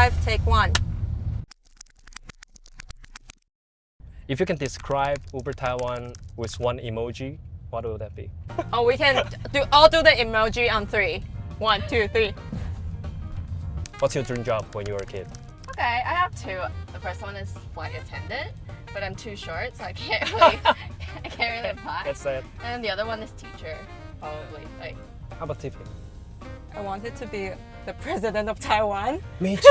5, take 1. If you can describe Uber Taiwan with one emoji, what will that be? Oh, we can all do the emoji on 3. 1, 2, 3. What's your dream job when you were a kid? Okay, I have 2. The first one is flight attendant, but I'm too short, so I can't really, I can't really apply. That's it. And the other one is teacher, probably. Like, How about Tiffany? I wanted to be the president of Taiwan. Me too.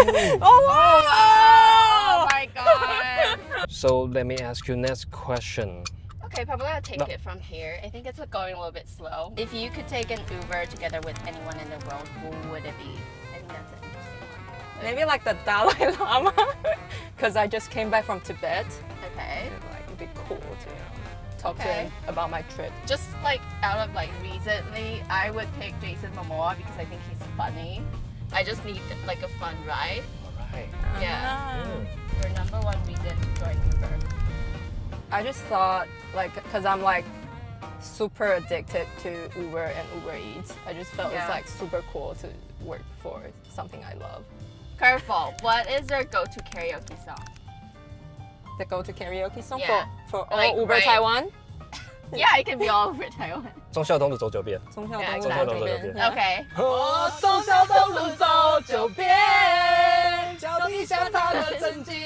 Oh, wow! oh my god. So let me ask you next question. Okay, probably I'll take No. it from here. I think it's going a little bit slow. If you could take an Uber together with anyone in the world, who would it be? I think that's an interesting one. Maybe like the Dalai Lama, because I just came back from Tibet. Okay. Like, it'd be cool to talk to Okay. him about my trip. Just like out of like recently, I would pick Jason Momoa because I think he's funny. I just need like a fun ride. Alright. Yeah. Ah. Your number one reason to join Uber. I just thought, like, because I'm like super addicted to Uber and Uber Eats, I just felt Yeah. it's like super cool to work for something I love. Curveball. What is your go-to karaoke song? The go-to karaoke song Yeah. for all Like, Uber right. Taiwan. Yeah, it can be all over Taiwan. 忠孝东路走9遍。从小 Yeah, 到 exactly. 大这边 Yeah. Okay. 我忠孝东路走9遍，脚底下踏了曾经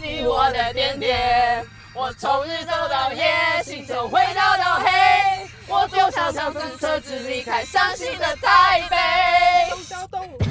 你我的点点。我从日走到夜，行走回到黑，我丢下小子车子离开伤心的台北。忠孝东路。